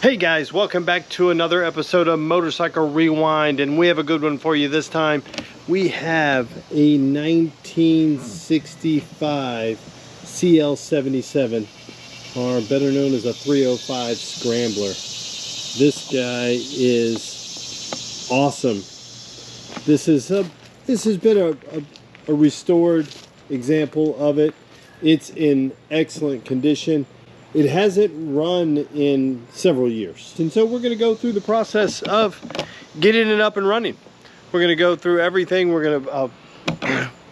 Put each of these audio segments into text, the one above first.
Hey guys, welcome back to another episode of Motorcycle Rewind, and we have a good one for you this time. We have a 1965 CL77, or better known as a 305 Scrambler. This guy is awesome. This has been a restored example of it. It's in excellent condition. It hasn't run in several years. And so we're going to go through the process of getting it up and running. We're going to go through everything. We're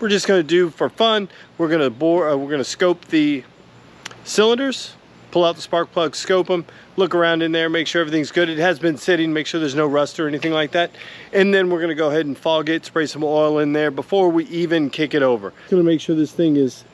just going to do for fun. We're going to scope the cylinders, pull out the spark plugs, scope them, look around in there, make sure everything's good. It has been sitting, make sure there's no rust or anything like that. And then we're going to go ahead and fog it, spray some oil in there before we even kick it over. Going to make sure this thing is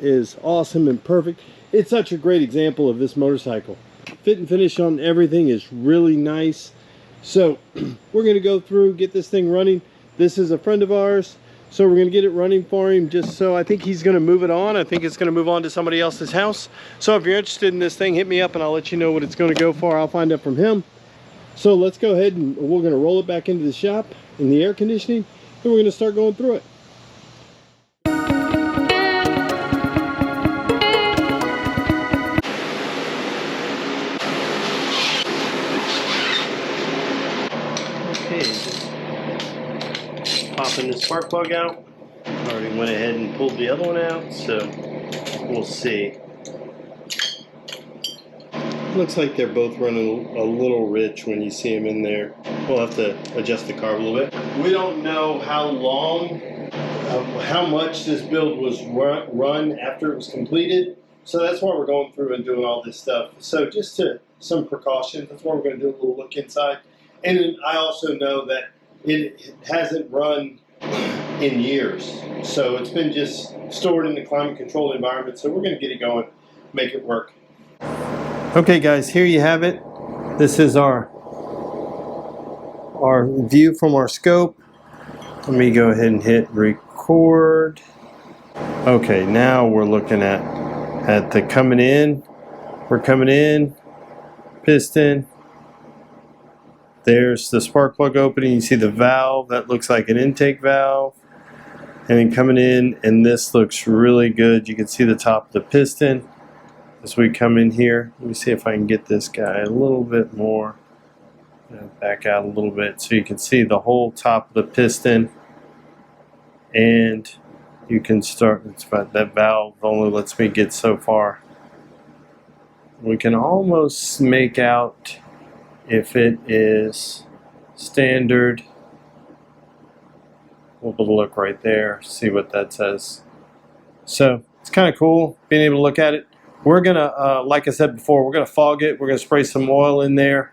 awesome and perfect. It's such a great example of this motorcycle. Fit and finish on everything is really nice. So we're going to go through, get this thing running. This is a friend of ours, so we're going to get it running for him. Just so I think he's going to move it on. I think it's going to move on to somebody else's house. So if you're interested in this thing, hit me up and I'll let you know what it's going to go for. I'll find out from him. So let's go ahead and we're going to roll it back into the shop in the air conditioning, and we're going to start going through it. Popping the spark plug out. Already went ahead and pulled the other one out, so we'll see. Looks like they're both running a little rich when you see them in there. We'll have to adjust the carb a little bit. We don't know how long, how much this build was run after it was completed, so that's why we're going through and doing all this stuff. So just some precautions. That's why we're going to do a little look inside. And I also know that it hasn't run in years, so it's been just stored in the climate controlled environment. So we're going to get it going, make it work. Okay guys, here you have it. This is our view from our scope. Let me go ahead and hit record. Okay, now we're looking at the coming in. We're coming in, piston. There's the spark plug opening. You see the valve, that looks like an intake valve. And then coming in, and this looks really good. You can see the top of the piston as we come in here. Let me see if I can get this guy a little bit more. Back out a little bit so you can see the whole top of the piston. And you can start, it's about that valve only lets me get so far. We can almost make out if it is standard. We'll be able to look right there, see what that says. So it's kind of cool being able to look at it. We're gonna, like I said before, we're gonna fog it. We're gonna spray some oil in there,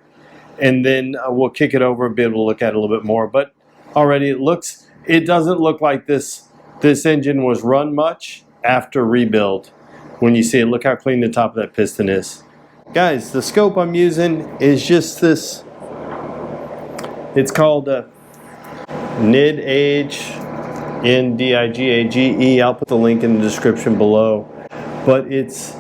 and then we'll kick it over and be able to look at it a little bit more. But already it doesn't look like this engine was run much after rebuild. When you see it, look how clean the top of that piston is. Guys, the scope I'm using is just this. It's called NIDAGE, NDIGAGE. I'll put the link in the description below. But it's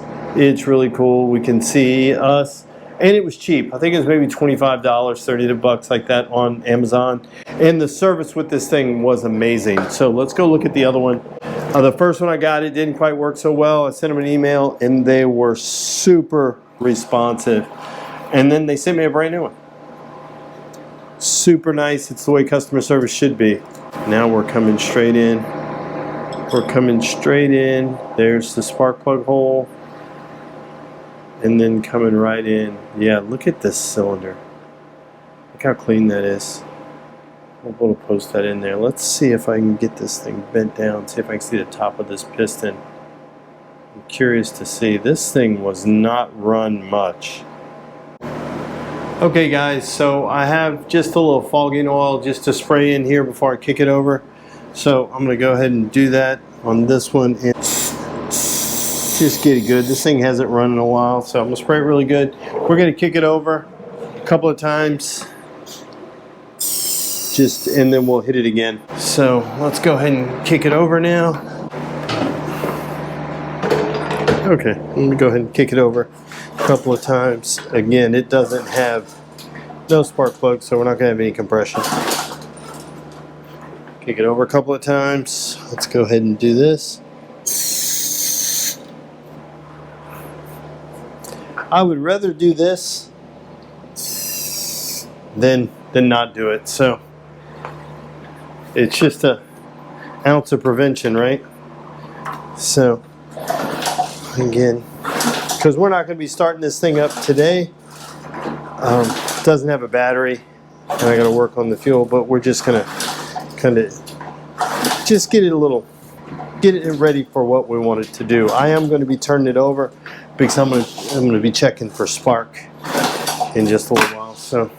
really cool. We can see us, and it was cheap. I think it was maybe $25, $30 like that on Amazon. And the service with this thing was amazing. So let's go look at the other one. The first one I got, it didn't quite work so well. I sent them an email, and they were super responsive, and then they sent me a brand new one. Super nice. It's the way customer service should be. Now we're coming straight in. We're coming straight in. There's the spark plug hole, and then coming right in. Yeah, look at this cylinder. Look how clean that is. We'll be able to post that in there. Let's see if I can get this thing bent down, see if I can see the top of this piston. I'm curious to see. This thing was not run much. Okay guys, so I have just a little fogging oil just to spray in here before I kick it over. So I'm going to go ahead and do that on this one and just get it good. This thing hasn't run in a while, so I'm going to spray it really good. We're going to kick it over a couple of times, and then we'll hit it again. So let's go ahead and kick it over now. Okay, let me go ahead and kick it over a couple of times. Again, it doesn't have No spark plug, so we're not going to have any compression. Kick it over a couple of times. Let's go ahead and do this. I would rather do this than not do it. So it's just an ounce of prevention, right? So again, because we're not going to be starting this thing up today. It doesn't have a battery, and I got to work on the fuel. But we're just going to kind of just get it ready for what we want it to do. I am going to be turning it over because I'm going to be checking for spark in just a little while. So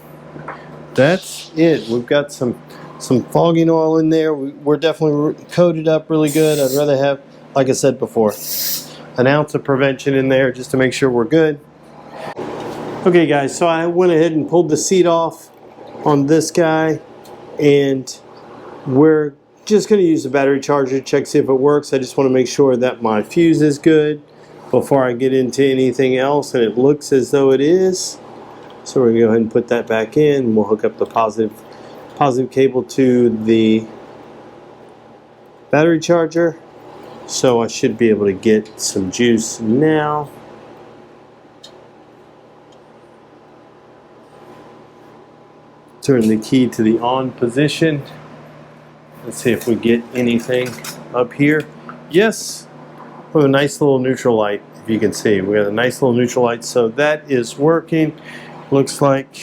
that's it. We've got some fogging oil in there. We're definitely coated up really good. I'd rather have, like I said before, an ounce of prevention in there just to make sure we're good. Okay guys, so I went ahead and pulled the seat off on this guy, and we're just going to use the battery charger to check, see if it works. I just want to make sure that my fuse is good before I get into anything else, and it looks as though it is. So we're going to go ahead and put that back in. We'll hook up the positive cable to the battery charger. So I should be able to get some juice now. Turn the key to the on position. Let's see if we get anything up here. Yes, we have a nice little neutral light, if you can see. We have a nice little neutral light, so that is working. Looks like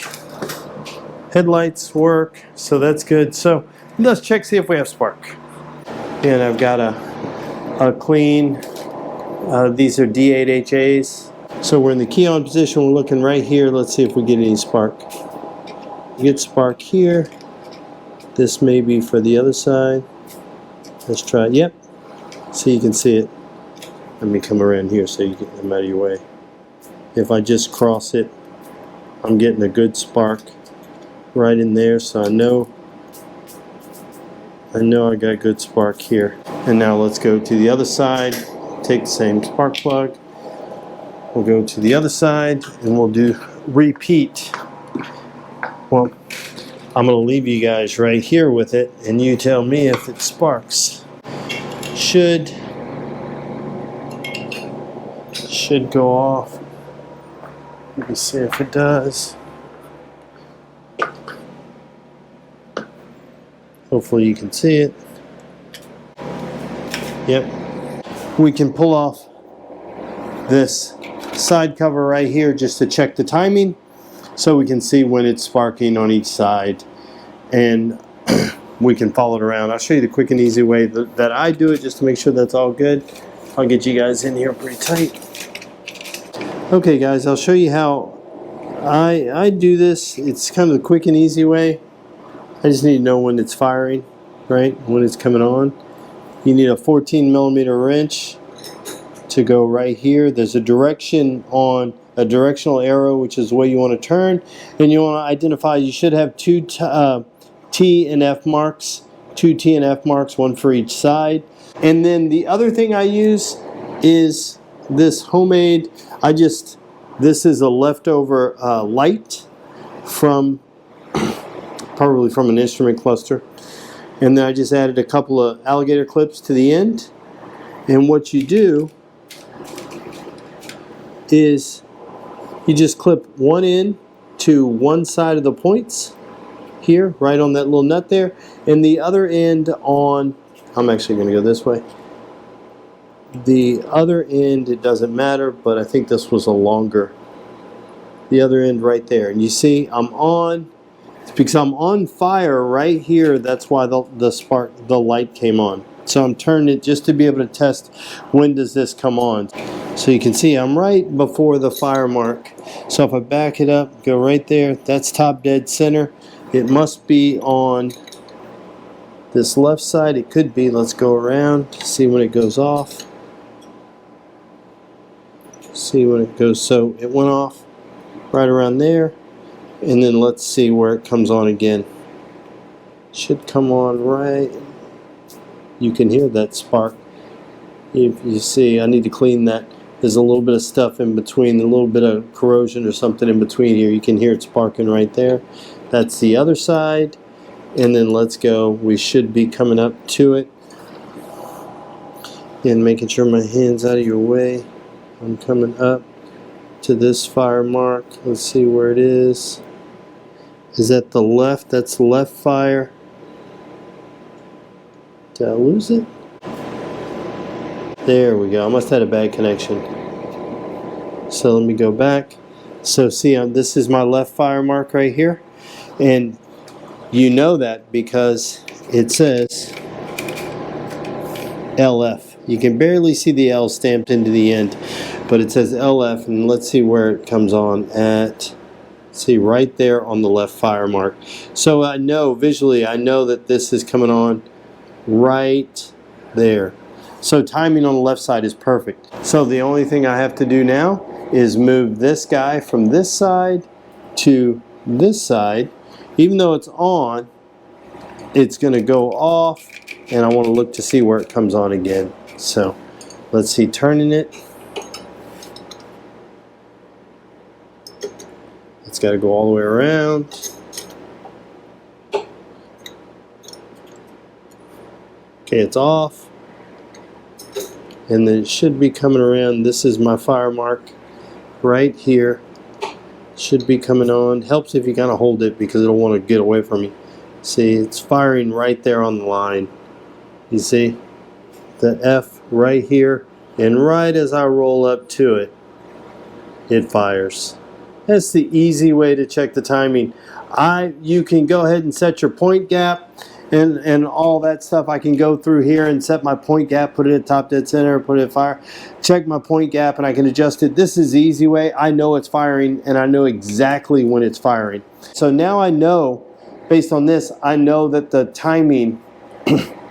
headlights work, so that's good. So let's check, see if we have spark. And I've got a clean, these are D8HAs. So we're in the key on position, we're looking right here. Let's see if we get any spark. Get spark here. This may be for the other side. Let's try it. Yep. So you can see it. Let me come around here so you get them out of your way. If I just cross it, I'm getting a good spark right in there, so I know I got good spark here. And now let's go to the other side. Take the same spark plug. We'll go to the other side and we'll do repeat. Well, I'm going to leave you guys right here with it, and you tell me if it sparks. Should go off. Let me see if it does. Hopefully you can see it. Yep. We can pull off this side cover right here just to check the timing, so we can see when it's sparking on each side, and we can follow it around. I'll show you the quick and easy way that I do it, just to make sure that's all good. I'll get you guys in here pretty tight. Okay guys, I'll show you how I do this. It's kind of the quick and easy way. I just need to know when it's firing, right? When it's coming on. You need a 14mm wrench to go right here. There's a direction on a directional arrow, which is the way you want to turn, and you want to identify. You should have two T and F marks, one for each side. And then the other thing I use is this homemade. This is a leftover light from probably from an instrument cluster, and then I just added a couple of alligator clips to the end. And what you do is you just clip one end to one side of the points here, right on that little nut there, and the other end on, I'm actually going to go this way. The other end, it doesn't matter, but I think this was a longer. The other end right there, and you see I'm on. It's because I'm on fire right here. That's why the light came on. So I'm turning it just to be able to test when does this come on. So you can see I'm right before the fire mark. So if I back it up, go right there, that's top dead center. It must be on this left side. It could be. Let's go around, see when it goes off. See when it goes. So it went off right around there. And then let's see where it comes on again. Should come on right. You can hear that spark. If you see, I need to clean that there's a little bit of stuff in between, a little bit of corrosion or something in between here. You can hear it sparking right there. That's the other side. And then let's go. We should be coming up to it. And making sure my hand's out of your way. I'm coming up to this fire mark. Let's see where it is. Is that the left? That's left fire. Did I lose it? There we go. I must have had a bad connection. So let me go back. So see, this is my left fire mark right here. And you know that because it says LF. You can barely see the L stamped into the end, but it says LF, and let's see where it comes on at. See, right there on the left fire mark. So I know, visually, I know that this is coming on right there. So timing on the left side is perfect. So the only thing I have to do now is move this guy from this side to this side. Even though it's on, it's going to go off, and I want to look to see where it comes on again. So let's see, turning it. It's got to go all the way around. Okay, it's off. And then it should be coming around. This is my fire mark right here. Should be coming on. Helps if you kind of hold it because it'll want to get away from you. See, it's firing right there on the line. You see? The F right here, and right as I roll up to it, it fires. That's the easy way to check the timing. You can go ahead and set your point gap and all that stuff. I can go through here and set my point gap, put it at top dead center, put it at fire, check my point gap, and I can adjust it. This is the easy way. I know it's firing, and I know exactly when it's firing. So now I know, based on this, I know that the timing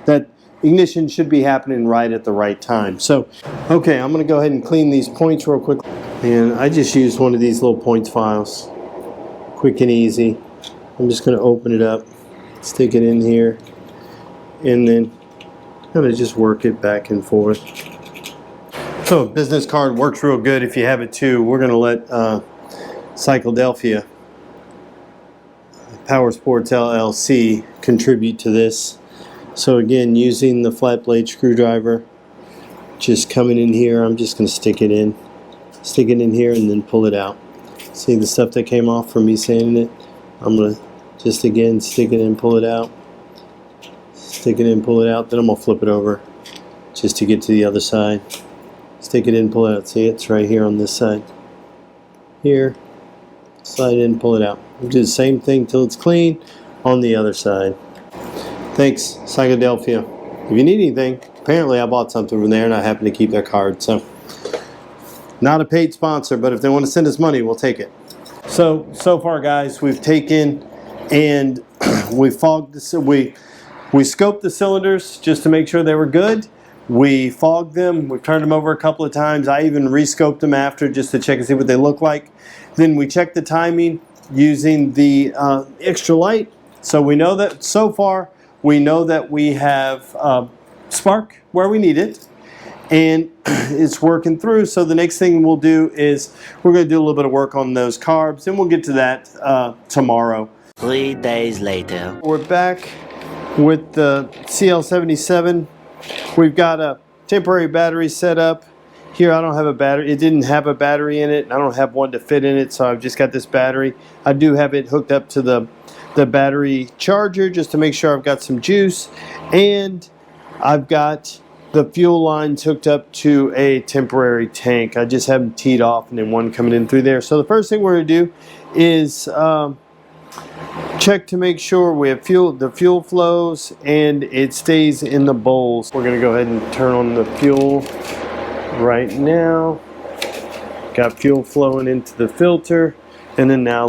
that ignition should be happening right at the right time. So, okay, I'm going to go ahead and clean these points real quick. And I just used one of these little points files. Quick and easy. I'm just going to open it up, stick it in here, and then kind of just work it back and forth. So, business card works real good if you have it too. We're going to let Psychedelphia Power Sports LLC contribute to this. So again, using the flat blade screwdriver, just coming in here, I'm just going to stick it in here and then pull it out. See the stuff that came off from me sanding it? I'm going to just again stick it in, pull it out, stick it in, pull it out, then I'm going to flip it over just to get to the other side. Stick it in, pull it out. See, it's right here on this side. Here, slide in, pull it out. We'll do the same thing till it's clean on the other side. Thanks, Psychedelphia. If you need anything, apparently I bought something from there and I happen to keep their card. So, not a paid sponsor, but if they want to send us money, we'll take it. So far, guys, we've taken and we fogged we scoped the cylinders just to make sure they were good. We fogged them. We've turned them over a couple of times. I even re-scoped them after just to check and see what they look like. Then we checked the timing using the extra light. So we know that so far, we know that we have spark where we need it, and it's working through. So the next thing we'll do is we're going to do a little bit of work on those carbs, and we'll get to that tomorrow. 3 days later. We're back with the CL77. We've got a temporary battery set up. Here I don't have a battery. It didn't have a battery in it. I don't have one to fit in it, so I've just got this battery. I do have it hooked up to the battery charger just to make sure I've got some juice, and I've got the fuel lines hooked up to a temporary tank. I just have them teed off and then one coming in through there. So the first thing we're going to do is check to make sure we have the fuel flows and it stays in the bowls. We're going to go ahead and turn on the fuel right now. Got fuel flowing into the filter. And then now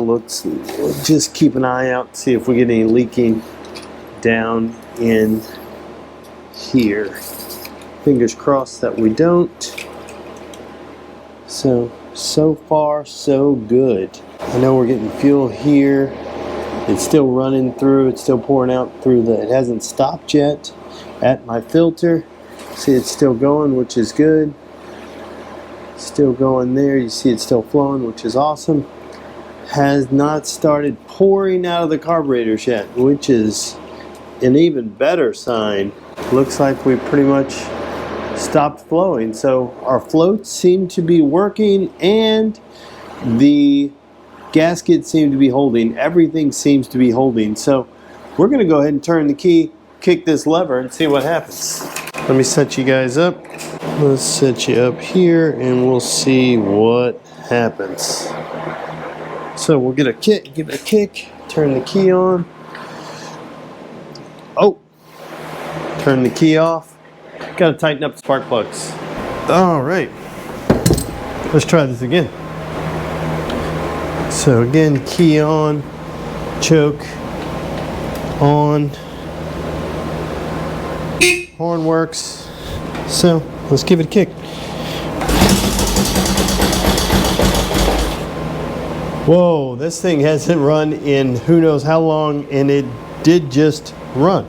just keep an eye out, see if we get any leaking down in here. Fingers crossed that we don't. So far, so good. I know we're getting fuel here. It's still running through, it's still pouring out through it hasn't stopped yet at my filter. See, it's still going, which is good. Still going there. You see it's still flowing, which is awesome. Has not started pouring out of the carburetors yet, which is an even better sign. Looks like we pretty much stopped flowing. So our floats seem to be working and the gaskets seem to be holding. Everything seems to be holding. So we're going to go ahead and turn the key, kick this lever, and see what happens. Let me set you guys up. Let's set you up here and we'll see what happens. So we'll get a kick, give it a kick, turn the key on. Oh, turn the key off. Got to tighten up the spark plugs. All right, let's try this again. So again, key on, choke on, horn works. So let's give it a kick. Whoa, this thing hasn't run in who knows how long, and it did just run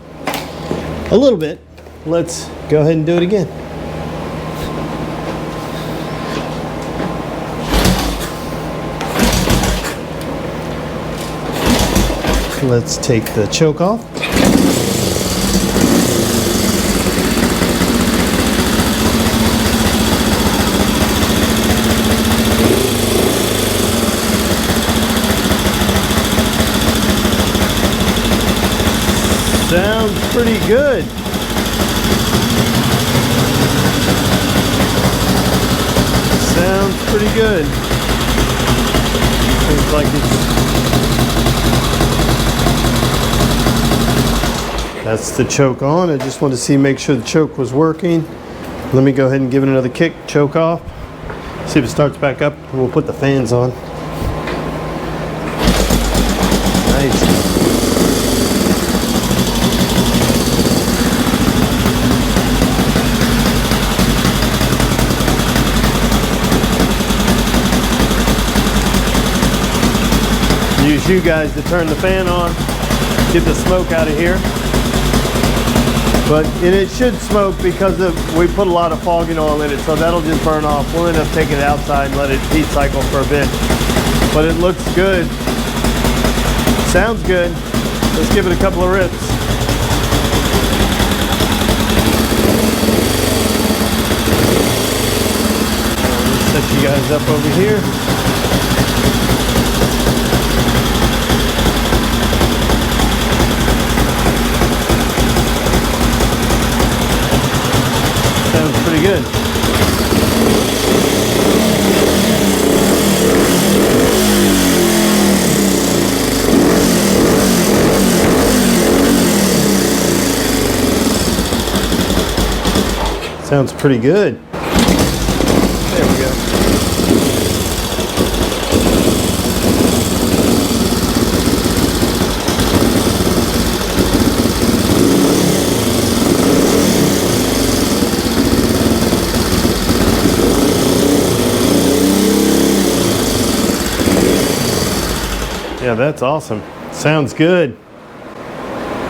a little bit. Let's go ahead and do it again. Let's take the choke off. Sounds pretty good. Sounds pretty good. Seems like that's the choke on. I just wanted to see, make sure the choke was working. Let me go ahead and give it another kick, choke off. See if it starts back up, and we'll put the fans on. Nice. Use you guys to turn the fan on, get the smoke out of here. But it should smoke because we put a lot of fogging oil in it, so that'll just burn off. We'll end up taking it outside and let it heat cycle for a bit. But it looks good. Sounds good. Let's give it a couple of rips. Set you guys up over here. Sounds pretty good. Sounds pretty good. There we go. Yeah, that's awesome. Sounds good.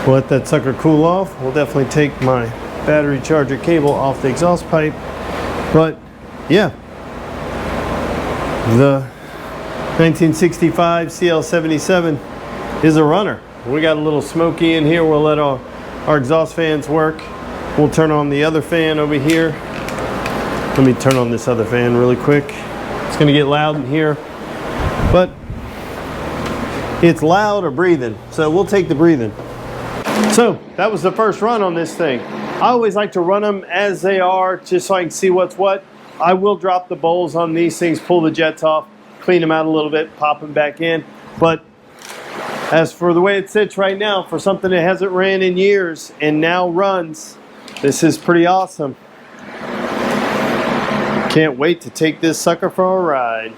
We'll let that sucker cool off. We'll definitely take my battery charger cable off the exhaust pipe. But yeah, the 1965 CL77 is a runner. We got a little smoky in here. We'll let our exhaust fans work. We'll turn on the other fan over here. Let me turn on this other fan really quick. It's gonna get loud in here, but it's loud or breathing, so we'll take the breathing. So that was the first run on this thing. I always like to run them as they are, just so I can see what's what. I will drop the bowls on these things, pull the jets off, clean them out a little bit, pop them back in. But as for the way it sits right now, for something that hasn't ran in years and now runs, this is pretty awesome. Can't wait to take this sucker for a ride.